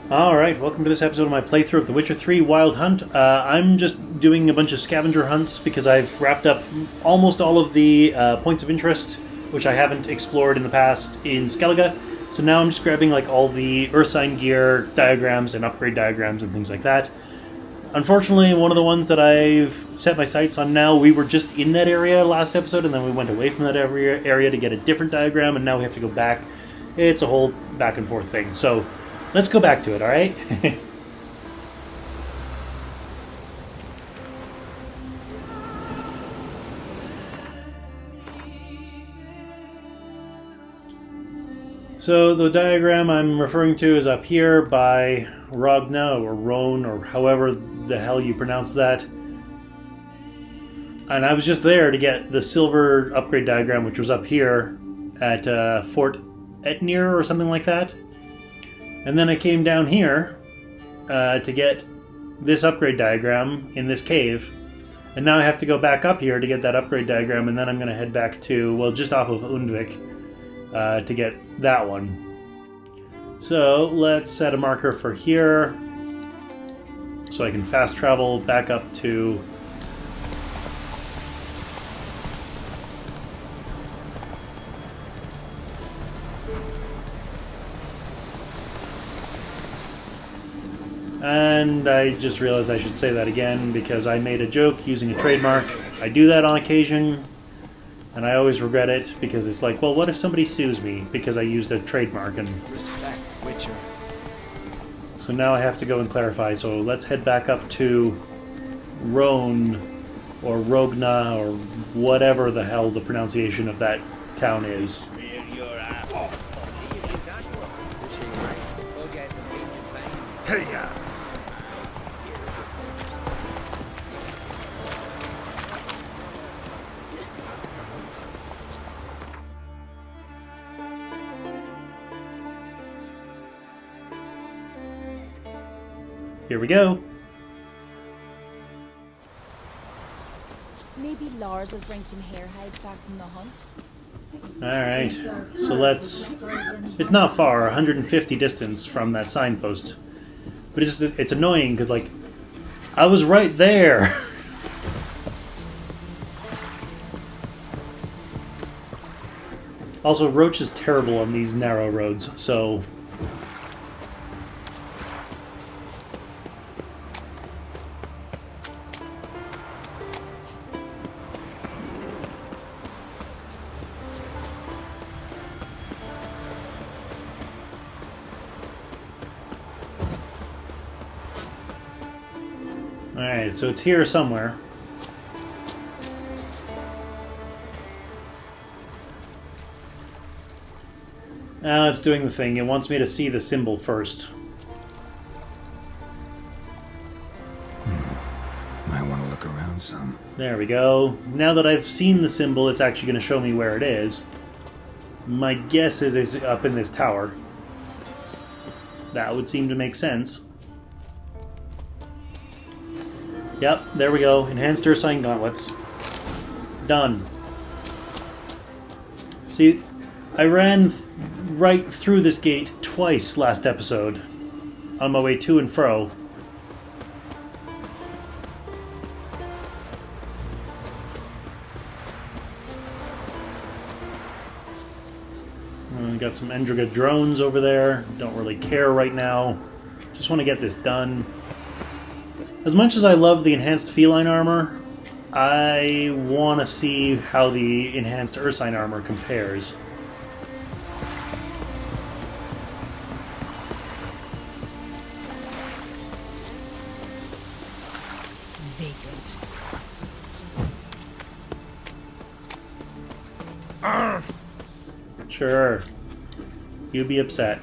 Alright, welcome to this episode of my playthrough of The Witcher 3 Wild Hunt. I'm just doing a bunch of scavenger hunts because I've wrapped up almost all of the points of interest, which I haven't explored in the past in Skellige. So now I'm just grabbing like all the Ursine gear diagrams and upgrade diagrams and things like that. Unfortunately, one of the ones that I've set my sights on now, we were just in that area last episode, and then we went away from that area to get a different diagram, and now we have to go back. It's a whole back and forth thing. So let's go back to it, alright? So the diagram I'm referring to is up here by Rogna or Roan or however the hell you pronounce that. And I was just there to get the silver upgrade diagram, which was up here at Fort Etnir or something like that. And then I came down here to get this upgrade diagram in this cave. And now I have to go back up here to get that upgrade diagram, and then I'm going to head back to, well, just off of Undvik to get that one. So let's set a marker for here so I can fast travel back up to... And I just realized I should say that again because I made a joke using a trademark. I do that on occasion, and I always regret it because it's like, well, what if somebody sues me because I used a trademark? And respect, Witcher. So now I have to go and clarify. So let's head back up to Roan or Rogna or whatever the hell the pronunciation of that town is. Hey, Here we go. Maybe Lars will bring some hair hides back from the hunt. Alright, so let's... It's not far, 150 distance from that signpost. But it's annoying because, like, I was right there. Also, Roach is terrible on these narrow roads, so... Alright, so it's here somewhere. Now it's doing the thing. It wants me to see the symbol first. Might want to look around some. There we go. Now that I've seen the symbol, it's actually going to show me where it is. My guess is it's up in this tower. That would seem to make sense. Yep, there we go. Enhanced Ursine gauntlets. Done. See, I ran right through this gate twice last episode on my way to and fro. Got some Endriga drones over there. Don't really care right now. Just want to get this done. As much as I love the enhanced feline armor, I want to see how the enhanced Ursine armor compares. Vagrant. Sure. You be upset.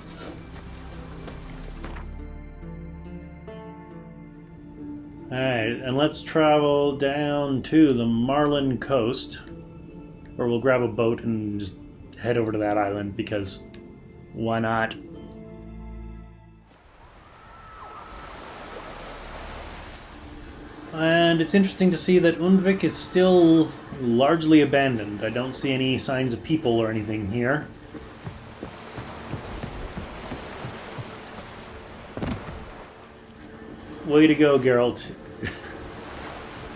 Alright, and let's travel down to the Marlin coast. Or we'll grab a boat and just head over to that island, because why not? And it's interesting to see that Undvik is still largely abandoned. I don't see any signs of people or anything here. Way to go, Geralt.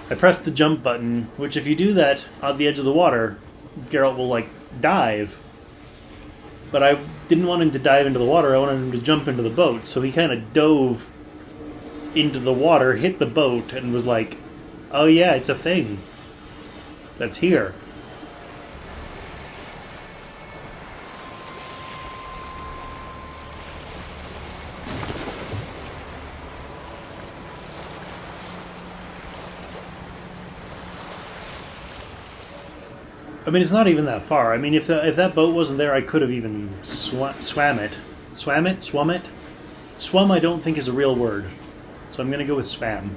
I pressed the jump button, which if you do that on the edge of the water, Geralt will, like, dive. But I didn't want him to dive into the water, I wanted him to jump into the boat. So he kind of dove into the water, hit the boat, and was like, oh yeah, it's a thing. That's here. I mean, it's not even that far. I mean, if that boat wasn't there, I could have even swam it. Swam it? Swum it? Swum, I don't think, is a real word. So I'm going to go with swam.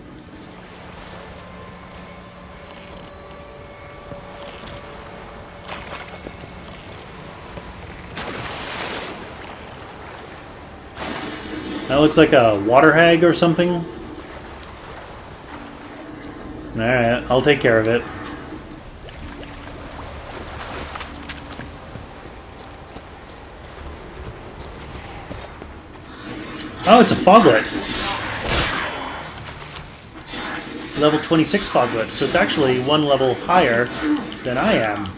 That looks like a water hag or something. Alright, I'll take care of it. Oh, it's a foglet. Level 26 foglet, so it's actually one level higher than I am.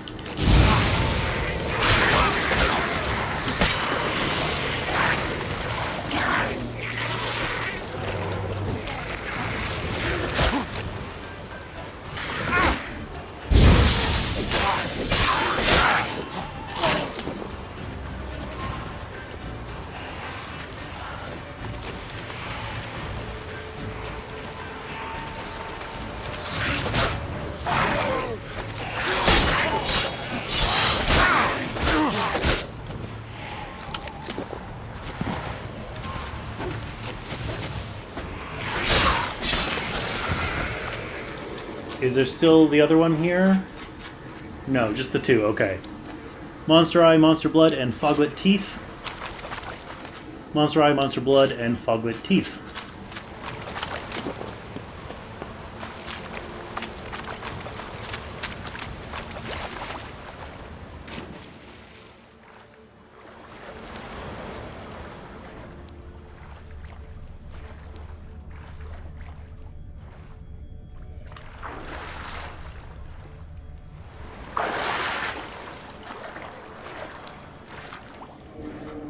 Is there still the other one here? No, just the two, okay. Monster Eye, Monster Blood, and Foglet Teeth. Monster Eye, Monster Blood, and Foglet Teeth.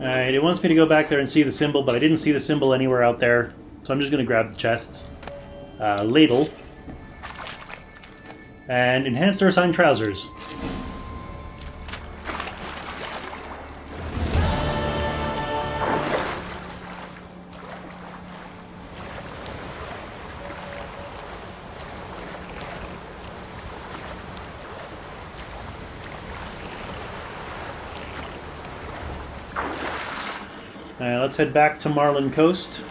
Alright, it wants me to go back there and see the symbol, but I didn't see the symbol anywhere out there, so I'm just going to grab the chests. Ladle. And Enhanced Ursine Trousers. Let's head back to Marlin Coast.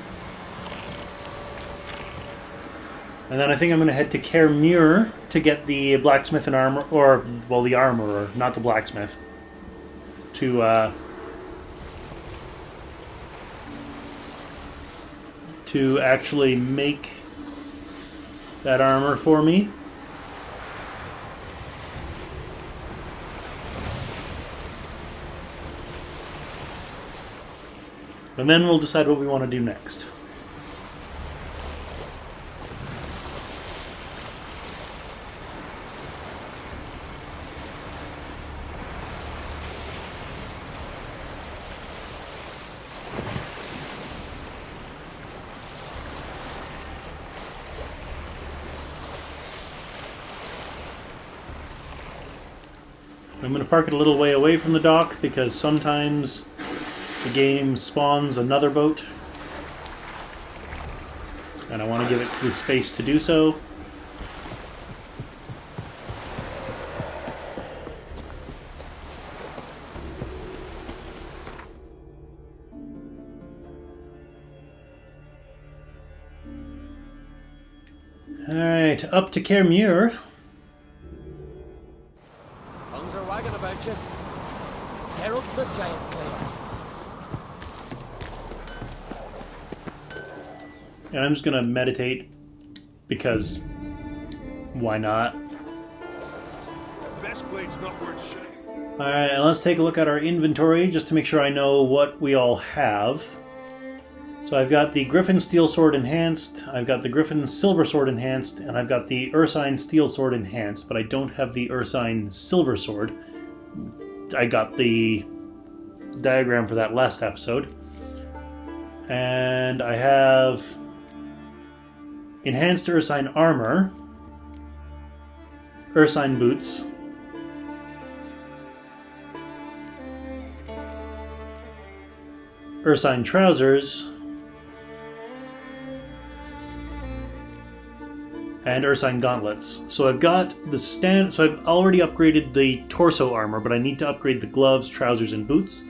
And then I think I'm going to head to Kaer Muire to get the blacksmith and armor, or, well, the armorer, not the blacksmith, to actually make that armor for me. And then we'll decide what we want to do next. I'm going to park it a little way away from the dock because sometimes the game spawns another boat, and I want to give it the space to do so. Alright, up to Kaer Muire. Tongues are wagging about you. Herald the Giant Slayer. And I'm just going to meditate, because why not? Best blade's not worth shitting. Alright, and let's take a look at our inventory just to make sure I know what we all have. So I've got the Griffin Steel Sword Enhanced, I've got the Griffin Silver Sword Enhanced, and I've got the Ursine Steel Sword Enhanced, but I don't have the Ursine Silver Sword. I got the diagram for that last episode. And I have Enhanced Ursine Armor, Ursine Boots, Ursine Trousers, and Ursine Gauntlets. So I've got the so I've already upgraded the torso armor, but I need to upgrade the gloves, trousers, and boots.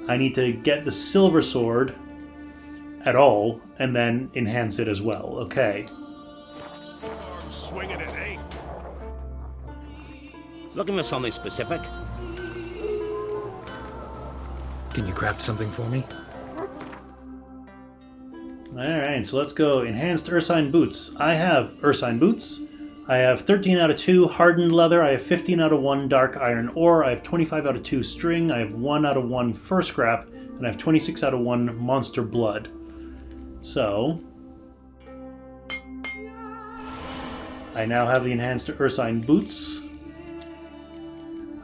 I need to get the silver sword at all, and then enhance it as well. Okay. I'm swinging it, eh? Looking for something specific? Can you craft something for me? Alright, so let's go. Enhanced Ursine Boots. I have Ursine Boots. I have 13 out of 2 hardened leather. I have 15 out of 1 dark iron ore. I have 25 out of 2 string. I have 1 out of 1 fur scrap. And I have 26 out of 1 monster blood. So I now have the enhanced Ursine Boots.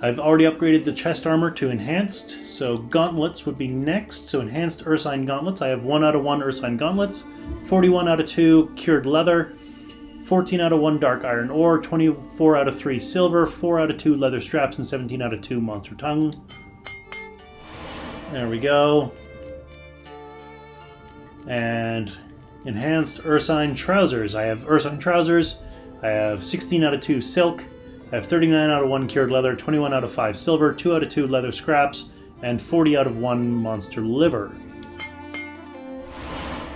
I've already upgraded the chest armor to enhanced, so gauntlets would be next. So enhanced Ursine Gauntlets. I have 1 out of 1 Ursine Gauntlets, 41 out of 2 cured leather, 14 out of 1 dark iron ore, 24 out of 3 silver, 4 out of 2 leather straps, and 17 out of 2 monster tongue. There we go. And enhanced Ursine Trousers. I have Ursine Trousers. I have 16 out of 2 silk. I have 39 out of 1 cured leather, 21 out of 5 silver, 2 out of 2 leather scraps, and 40 out of 1 monster liver.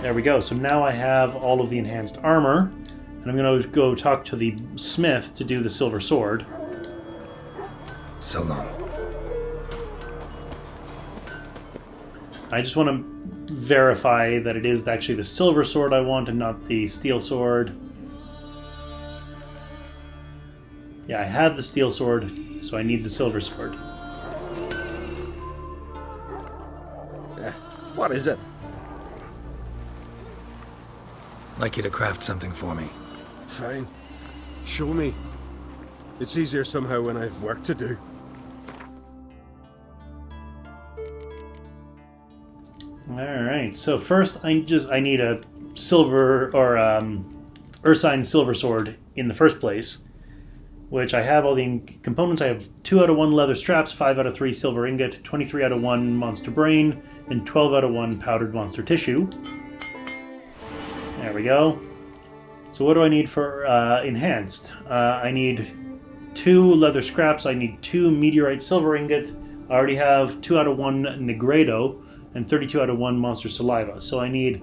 There we go. So now I have all of the enhanced armor, and I'm going to go talk to the smith to do the silver sword. So long. I just want to verify that it is actually the silver sword I want and not the steel sword. Yeah, I have the steel sword, so I need the silver sword. What is it? I'd like you to craft something for me. Fine. Show me. It's easier somehow when I've work to do. Alright, so first I need a silver, or Ursine silver sword in the first place, which I have all the components. I have 2 out of 1 leather straps, 5 out of 3 silver ingot, 23 out of 1 monster brain, and 12 out of 1 powdered monster tissue. There we go. So what do I need for enhanced? I need 2 leather scraps, I need 2 meteorite silver ingot, I already have 2 out of 1 negredo, and 32 out of 1 monster saliva. So I need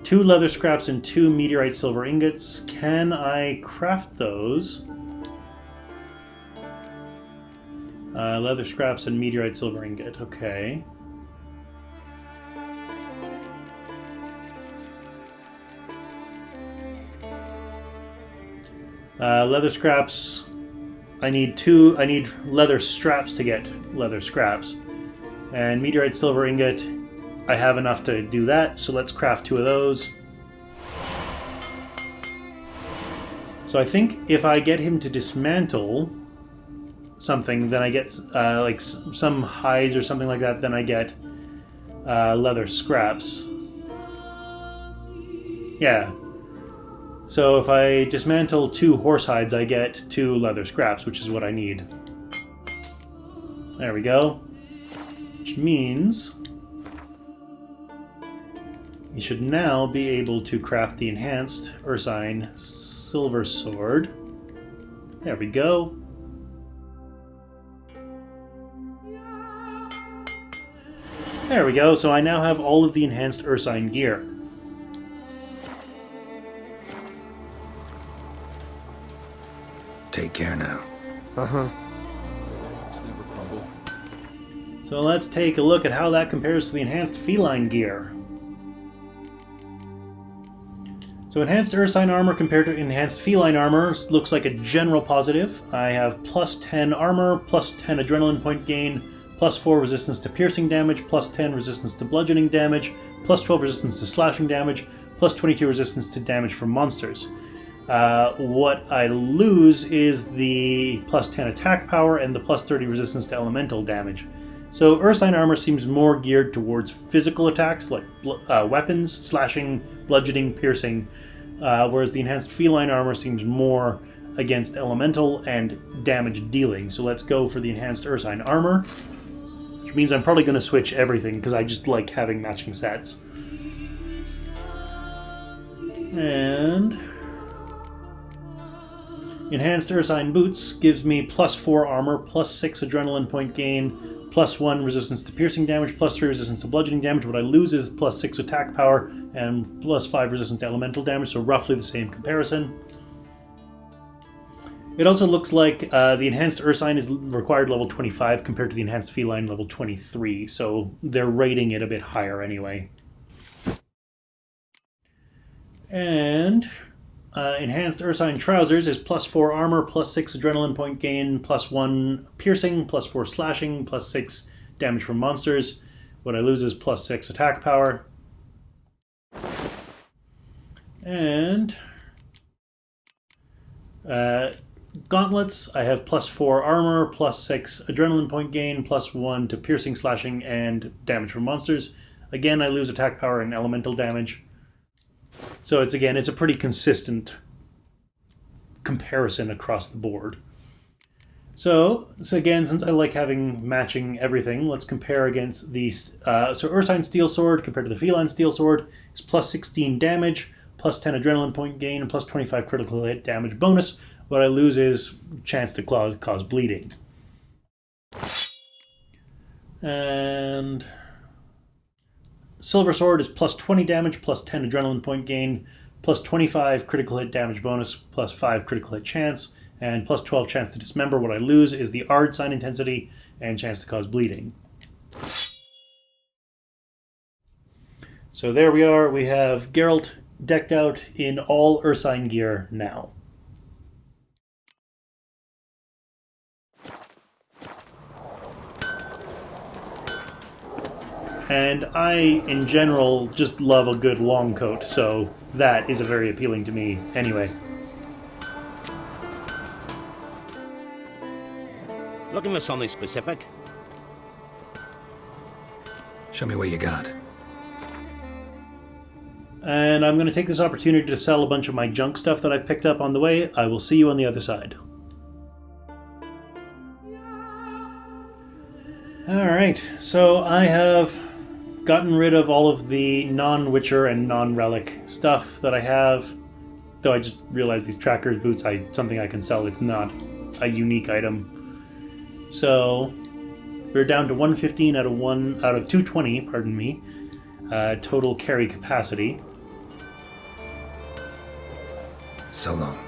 2 leather scraps and 2 meteorite silver ingots. Can I craft those? Leather scraps and meteorite silver ingot. Okay. Leather scraps. I need leather straps to get leather scraps. And meteorite silver ingot. I have enough to do that, so let's craft 2 of those. So I think if I get him to dismantle something, then I get like some hides or something like that, then I get leather scraps. Yeah. So if I dismantle 2 horse hides, I get 2 leather scraps, which is what I need. There we go. Which means you should now be able to craft the enhanced Ursine silver sword. There we go. There we go, so I now have all of the enhanced Ursine gear. Take care now. So let's take a look at how that compares to the enhanced feline gear. So enhanced Ursine armor compared to enhanced feline armor looks like a general positive. I have plus 10 armor, plus 10 adrenaline point gain, plus 4 resistance to piercing damage, plus 10 resistance to bludgeoning damage, plus 12 resistance to slashing damage, plus 22 resistance to damage from monsters. What I lose is the plus 10 attack power and the plus 30 resistance to elemental damage. So Ursine armor seems more geared towards physical attacks like weapons, slashing, bludgeoning, piercing, whereas the enhanced feline armor seems more against elemental and damage dealing. So let's go for the enhanced Ursine armor, which means I'm probably going to switch everything because I just like having matching sets. And enhanced Ursine boots gives me plus 4 armor, plus 6 adrenaline point gain, plus 1 resistance to piercing damage, plus 3 resistance to bludgeoning damage. What I lose is plus 6 attack power and plus 5 resistance to elemental damage, so roughly the same comparison. It also looks like the enhanced Ursine is required level 25 compared to the enhanced feline level 23, so they're rating it a bit higher anyway. And enhanced Ursine trousers is plus 4 armor, plus 6 adrenaline point gain, plus 1 piercing, plus 4 slashing, plus 6 damage from monsters. What I lose is plus 6 attack power. And gauntlets, I have plus 4 armor, plus 6 adrenaline point gain, plus 1 to piercing, slashing, and damage from monsters. Again, I lose attack power and elemental damage. So it's a pretty consistent comparison across the board. So again, since I like having matching everything, let's compare against these. So Ursine Steel Sword compared to the Feline Steel Sword is plus 16 damage, plus 10 adrenaline point gain, and plus 25 critical hit damage bonus. What I lose is chance to cause bleeding. And Silver Sword is plus 20 damage, plus 10 adrenaline point gain, plus 25 critical hit damage bonus, plus 5 critical hit chance, and plus 12 chance to dismember. What I lose is the Ard sign intensity and chance to cause bleeding. So there we are. We have Geralt decked out in all Ursine gear now. And I, in general, just love a good long coat, so that is very appealing to me anyway. Looking for something specific? Show me what you got. And I'm going to take this opportunity to sell a bunch of my junk stuff that I've picked up on the way. I will see you on the other side. Alright, so I have gotten rid of all of the non-Witcher and non-Relic stuff that I have. Though I just realized these Tracker's boots something I can sell. It's not a unique item. So we're down to 115 out of 220, pardon me, total carry capacity. So long.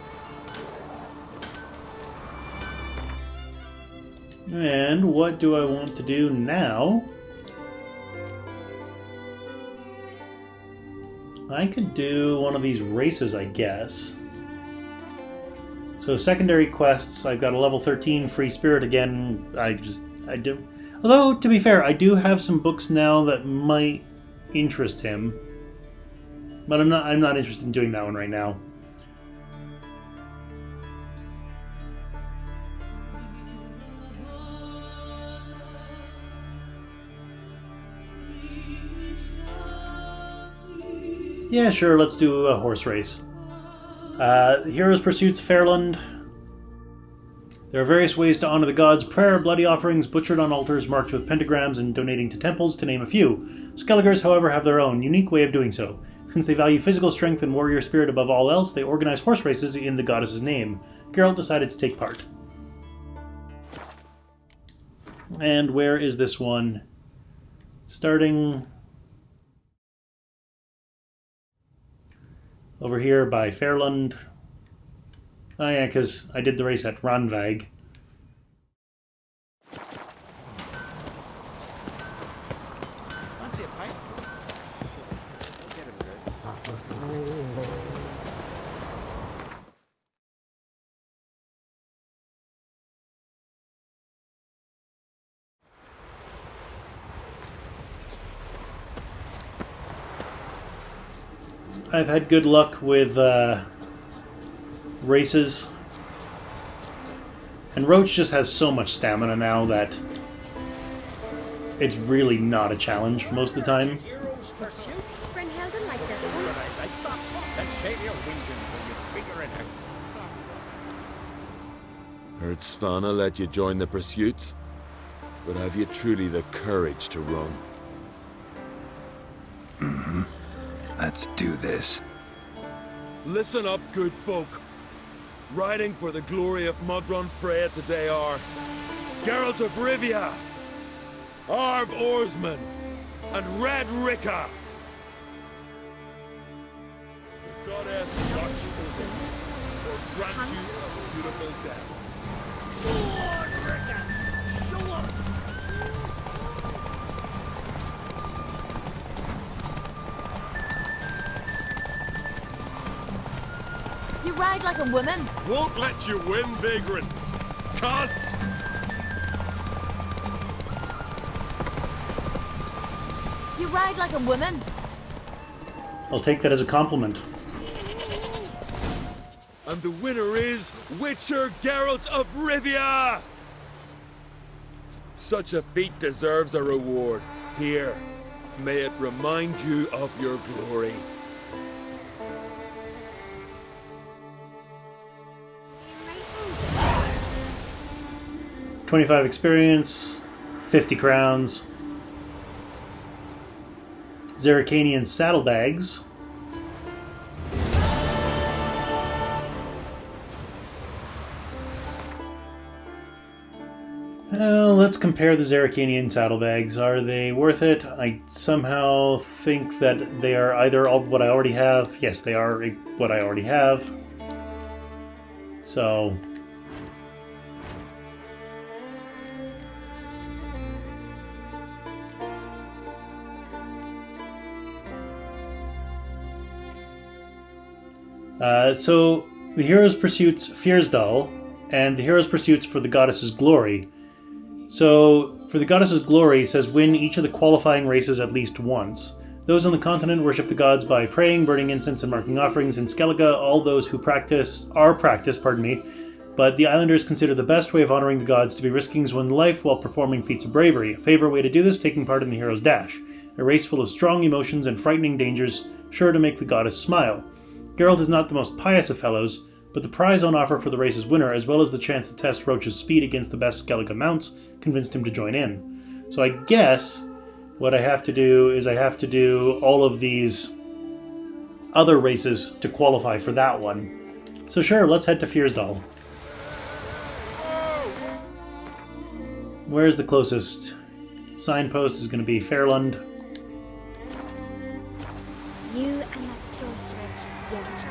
And what do I want to do now? I could do one of these races, I guess. So secondary quests, I've got a level 13 free spirit again. I do. Although, to be fair, I do have some books now that might interest him. But I'm not interested in doing that one right now. Yeah, sure, let's do a horse race. Heroes Pursuits Fayrlund. There are various ways to honor the gods: prayer, bloody offerings, butchered on altars marked with pentagrams, and donating to temples, to name a few. Skelligers, however, have their own unique way of doing so. Since they value physical strength and warrior spirit above all else, they organize horse races in the goddess's name. Geralt decided to take part. And where is this one? Starting over here by Fayrlund. Oh yeah, because I did the race at Undvik. Fancy a pint? Get him good. I've had good luck with races. And Roach just has so much stamina now that it's really not a challenge for most of the time. Heroes pursuits. Brynhilden like this one. I like that. Then shave your wings until you figure it out. Heard Svanna let you join the pursuits, but have you truly the courage to run? Let's do this. Listen up, good folk. Riding for the glory of Modron Freya today are Geralt of Rivia, Arv Oarsman, and Red Ricka. The goddess watch over you, or grant you a beautiful death. Lord Ricka, show up! You ride like a woman. Won't let you win, vagrants. Can't. You ride like a woman. I'll take that as a compliment. And the winner is Witcher Geralt of Rivia! Such a feat deserves a reward. Here, may it remind you of your glory. 25 experience, 50 crowns, Zerrikanian saddlebags. Well, let's compare the Zerrikanian saddlebags. Are they worth it? I somehow think that they are either all what I already have. Yes, they are what I already have. So... so the hero's pursuits Fyersdal, and the hero's pursuits for the goddess's glory. So for the goddess's glory, it says win each of the qualifying races at least once. Those on the continent worship the gods by praying, burning incense, and marking offerings. In Skellige, all those who practice, but the islanders consider the best way of honoring the gods to be risking one's life while performing feats of bravery. A favorite way to do this, taking part in the hero's dash, a race full of strong emotions and frightening dangers, sure to make the goddess smile. Geralt is not the most pious of fellows, but the prize on offer for the race's winner, as well as the chance to test Roach's speed against the best Skellige mounts, convinced him to join in. So I guess what I have to do is I have to do all of these other races to qualify for that one. So sure, let's head to Fyersdal. Where's the closest signpost? Is going to be Fayrlund. You and that sorceress, Yennefer.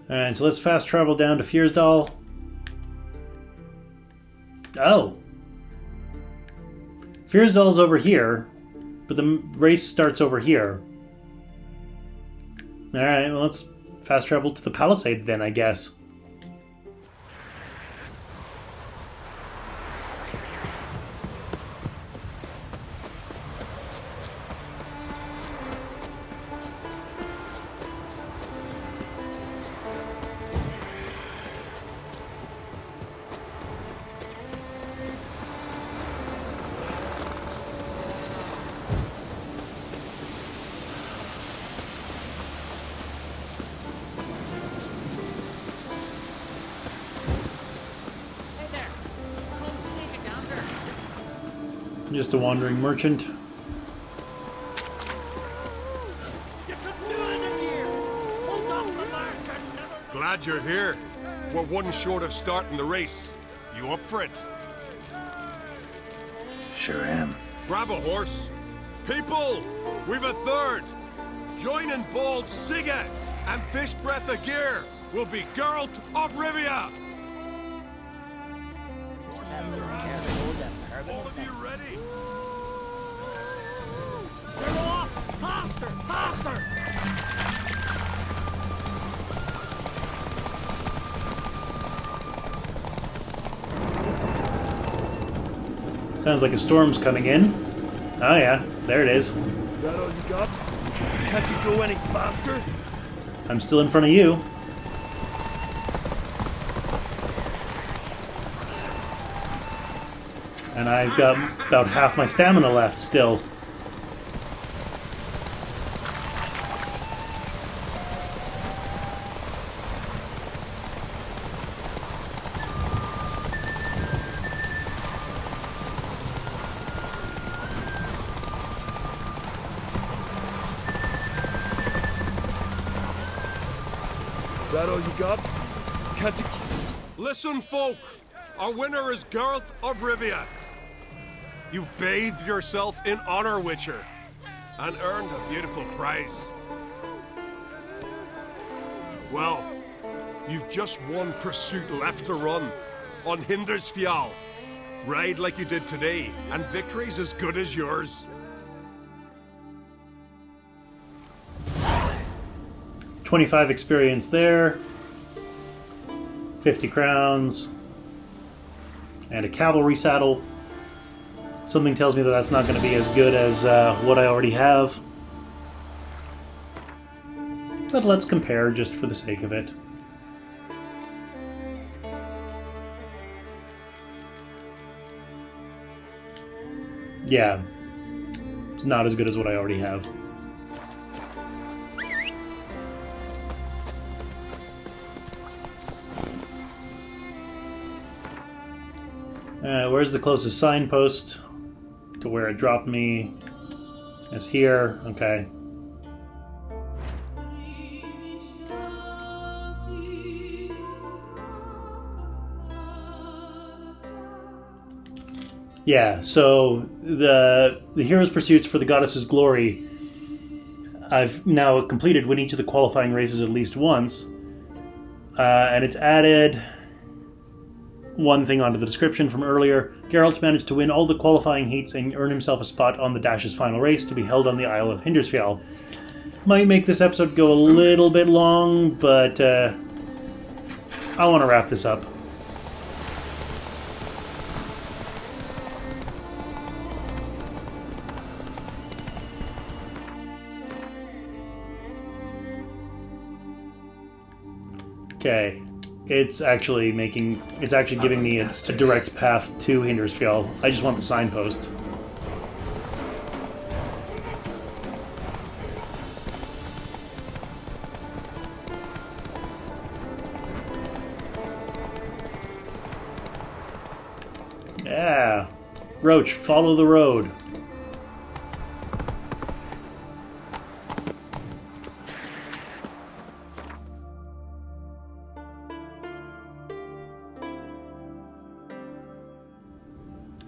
Alright, so let's fast travel down to Fyersdal. Oh. Fyersdal's over here, but the race starts over here. Alright, well let's fast travel to the palisade then, I guess. Just a wandering merchant. You could do it in here! Hold off the mark and never... Glad you're here. We're one short of starting the race. You up for it? Sure am. Grab a horse. People, we've a third. Join in Bald Sigge and Fish Breath of Gear will be Geralt of Rivia. All of you ready? Sounds like a storm's coming in. Oh yeah, there it is. That all you got? Can't you go any faster? I'm still in front of you. And I've got about half my stamina left still. That all you got? Can't you... Listen, folk! Our winner is Geralt of Rivia. You bathed yourself in honor, Witcher, and earned a beautiful prize. Well, you've just one pursuit left to run on Hindarsfjall. Ride like you did today, and victory's as good as yours. 25 experience there. 50 crowns. And a cavalry saddle. Something tells me that that's not going to be as good as what I already have. But let's compare just for the sake of it. Yeah. It's not as good as what I already have. Where's the closest signpost to where it dropped me? It's here. Okay. Yeah, so the hero's pursuits for the goddess's glory, I've now completed with each of the qualifying races at least once, and it's added one thing onto the description from earlier. Geralt managed to win all the qualifying heats and earn himself a spot on the Dash's final race to be held on the Isle of Hindarsfjall. Might make this episode go a little bit long, but I want to wrap this up. Okay. It's actually giving me a direct path to Hindarsfjall. I just want the signpost. Yeah. Roach, follow the road.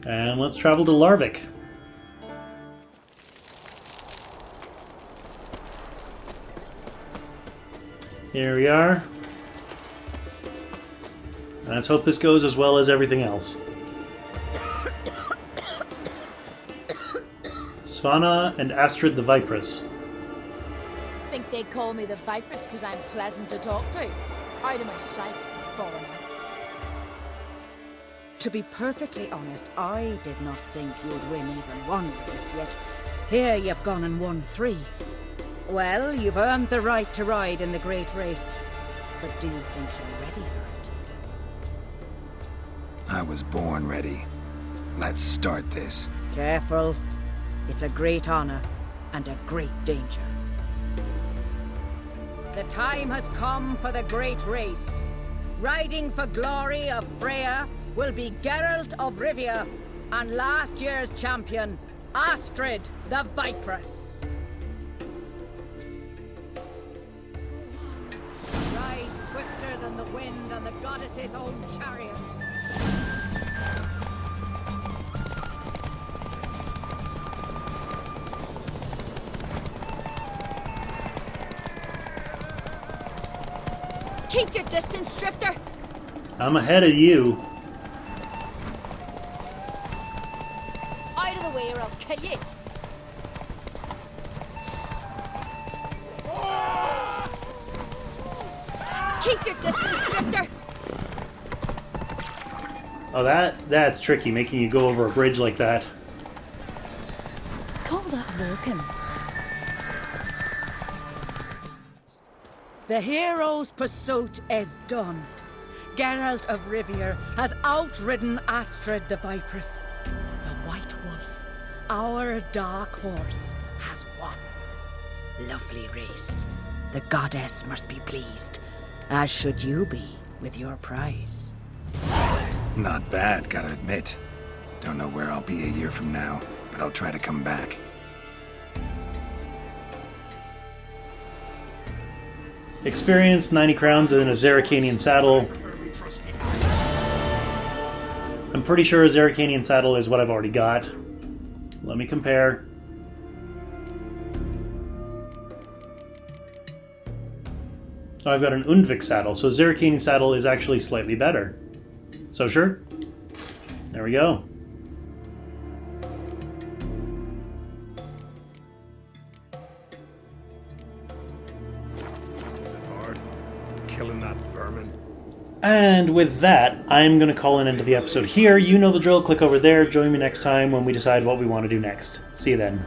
And let's travel to Larvik. Here we are. Let's hope this goes as well as everything else. Svanna and Astrid the Vipress. Think they call me the Vipress because I'm pleasant to talk to? Out of my sight, foreigner. To be perfectly honest, I did not think you'd win even one race, yet here you've gone and won 3. Well, you've earned the right to ride in the great race, but do you think you're ready for it? I was born ready. Let's start this. Careful. It's a great honor and a great danger. The time has come for the great race. Riding for glory of Freya will be Geralt of Rivia and last year's champion, Astrid the Vipress. Ride swifter than the wind on the goddess's own chariot. Keep your distance, Drifter! I'm ahead of you. Out of the way or I'll kill you! Keep your distance, Drifter! Oh, that's tricky, making you go over a bridge like that. Call that walking. The hero's pursuit is done. Geralt of Rivia has outridden Astrid the Viperess. The White Wolf, our dark horse, has won. Lovely race. The goddess must be pleased, as should you be with your prize. Not bad, gotta admit. Don't know where I'll be a year from now, but I'll try to come back. Experience, 90 crowns, and a Zerrikanian saddle. I'm pretty sure a Zerrikanian saddle is what I've already got. Let me compare. So I've got an Undvik saddle, so Zerrikanian saddle is actually slightly better. So sure. There we go. Killing that vermin. And with that, I'm going to call an end to the episode here. You know the drill. Click over there. Join me next time when we decide what we want to do next. See you then.